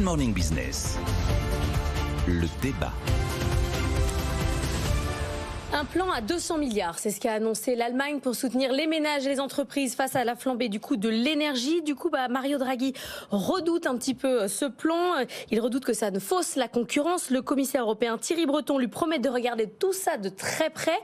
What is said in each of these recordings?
Good Morning Business. Le débat. Un plan à 200 milliards, c'est ce qu'a annoncé l'Allemagne pour soutenir les ménages et les entreprises face à la flambée du coût de l'énergie. Du coup, Mario Draghi redoute un petit peu ce plan. Il redoute que ça ne fausse la concurrence. Le commissaire européen Thierry Breton lui promet de regarder tout ça de très près.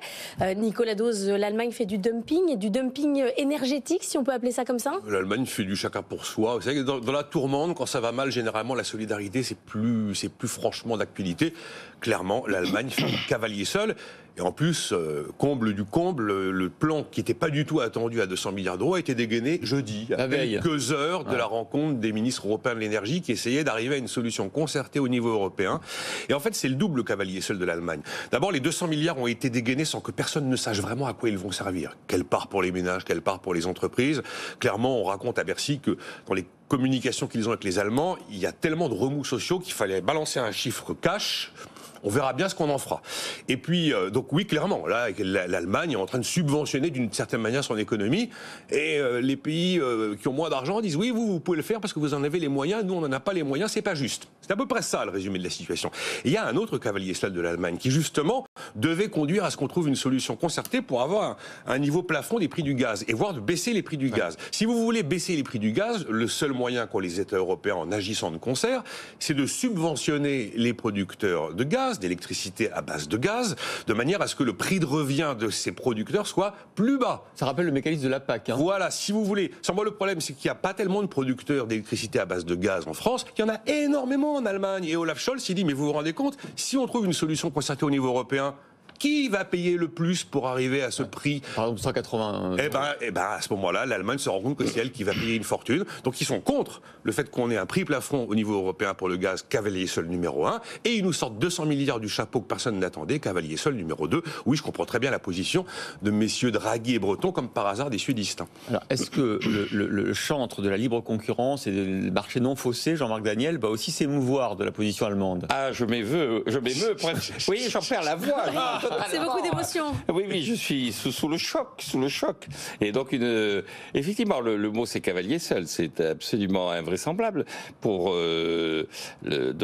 Nicolas Dose, l'Allemagne fait du dumping énergétique, si on peut appeler ça comme ça. L'Allemagne fait du chacun pour soi. Vous savez, dans la tourmente, quand ça va mal, généralement, la solidarité, c'est plus franchement d'actualité. Clairement, l'Allemagne fait un cavalier seul. Et en plus, comble du comble, le plan qui n'était pas du tout attendu à 200 milliards d'euros a été dégainé jeudi, à quelques heures de la rencontre des ministres européens de l'énergie qui essayaient d'arriver à une solution concertée au niveau européen. Et en fait, c'est le double cavalier seul de l'Allemagne. D'abord, les 200 milliards ont été dégainés sans que personne ne sache vraiment à quoi ils vont servir. Quelle part pour les ménages, quelle part pour les entreprises. Clairement, on raconte à Bercy que dans les communications qu'ils ont avec les Allemands, il y a tellement de remous sociaux qu'il fallait balancer un chiffre cash. On verra bien ce qu'on en fera. Et puis, donc oui, clairement, là, l'Allemagne est en train de subventionner d'une certaine manière son économie. Et les pays qui ont moins d'argent disent oui, vous pouvez le faire parce que vous en avez les moyens. Nous, on n'en a pas les moyens, c'est pas juste. C'est à peu près ça le résumé de la situation. Et il y a un autre cavalier seul de l'Allemagne qui, justement, devait conduire à ce qu'on trouve une solution concertée pour avoir un niveau plafond des prix du gaz et voire de baisser les prix du gaz. Si vous voulez baisser les prix du gaz, le seul moyen qu'ont les États européens en agissant de concert, c'est de subventionner les producteurs de gaz, d'électricité à base de gaz, de manière à ce que le prix de revient de ces producteurs soit plus bas. Ça rappelle le mécanisme de la PAC. Voilà, si vous voulez. Sans moi, le problème, c'est qu'il n'y a pas tellement de producteurs d'électricité à base de gaz en France. Il y en a énormément en Allemagne. Et Olaf Scholz s'est dit, mais vous vous rendez compte, si on trouve une solution concertée au niveau européen, qui va payer le plus pour arriver à ce prix ? Par exemple, 180. Eh ben, à ce moment-là, l'Allemagne se rend compte que c'est elle qui va payer une fortune. Donc, ils sont contre le fait qu'on ait un prix plafond au niveau européen pour le gaz, cavalier seul numéro 1. Et ils nous sortent 200 milliards du chapeau que personne n'attendait, cavalier seul numéro 2. Oui, je comprends très bien la position de messieurs Draghi et Breton, comme par hasard des sudistes. Alors, est-ce que le chantre de la libre concurrence et du marché non faussé, Jean-Marc Daniel, va aussi s'émouvoir de la position allemande ? Ah, je m'émeus. Oui, j'en perds la voix. C'est beaucoup d'émotions. Oui, je suis sous le choc. Et donc, effectivement, le mot c'est cavalier seul. C'est absolument invraisemblable pour deux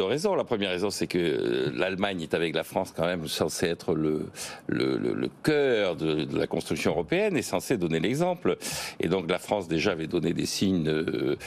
raisons. La première raison, c'est que l'Allemagne est avec la France quand même censée être le cœur de la construction européenne et censée donner l'exemple. Et donc, la France déjà avait donné des signes de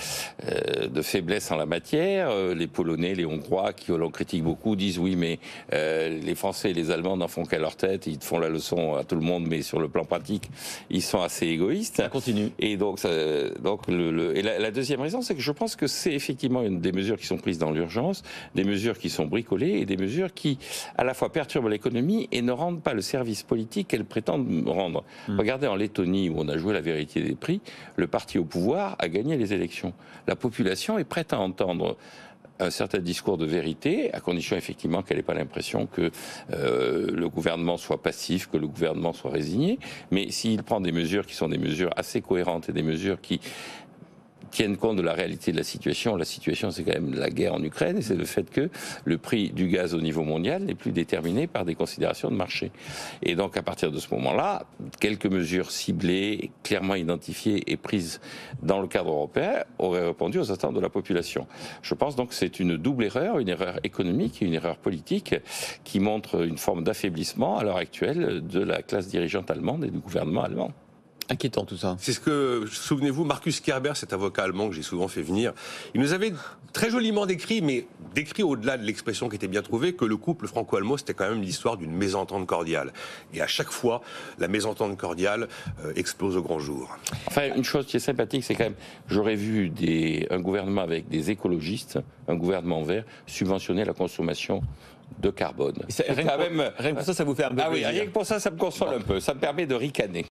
faiblesse en la matière. Les Polonais, les Hongrois, qui l'on critique beaucoup, disent oui, mais les Français et les Allemands n'en font qu'à leur tête, ils font la leçon à tout le monde, mais sur le plan pratique, ils sont assez égoïstes. Ça continue. Et donc, la deuxième raison, c'est que je pense que c'est effectivement une des mesures qui sont prises dans l'urgence, des mesures qui sont bricolées et des mesures qui, à la fois, perturbent l'économie et ne rendent pas le service politique qu'elles prétendent rendre. Regardez en Lettonie, où on a joué la vérité des prix, le parti au pouvoir a gagné les élections. La population est prête à entendre un certain discours de vérité, à condition effectivement qu'elle n'ait pas l'impression que le gouvernement soit passif, que le gouvernement soit résigné. Mais s'il prend des mesures qui sont des mesures assez cohérentes et des mesures qui tiennent compte de la réalité de la situation c'est quand même la guerre en Ukraine et c'est le fait que le prix du gaz au niveau mondial n'est plus déterminé par des considérations de marché. Et donc à partir de ce moment-là, quelques mesures ciblées, clairement identifiées et prises dans le cadre européen auraient répondu aux attentes de la population. Je pense donc que c'est une double erreur, une erreur économique et une erreur politique qui montre une forme d'affaiblissement à l'heure actuelle de la classe dirigeante allemande et du gouvernement allemand. Inquiétant tout ça. C'est ce que, souvenez-vous, Markus Kerber, cet avocat allemand que j'ai souvent fait venir, il nous avait très joliment décrit, mais décrit au-delà de l'expression qui était bien trouvée, que le couple franco-allemand, c'était quand même l'histoire d'une mésentente cordiale. Et à chaque fois, la mésentente cordiale explose au grand jour. Enfin, une chose qui est sympathique, c'est quand même, j'aurais vu un gouvernement avec des écologistes, un gouvernement vert, subventionner la consommation de carbone. Rien que pour ça, ça vous fait un peu plaisir. Rien que pour ça, ça me console un peu. Ça me permet de ricaner.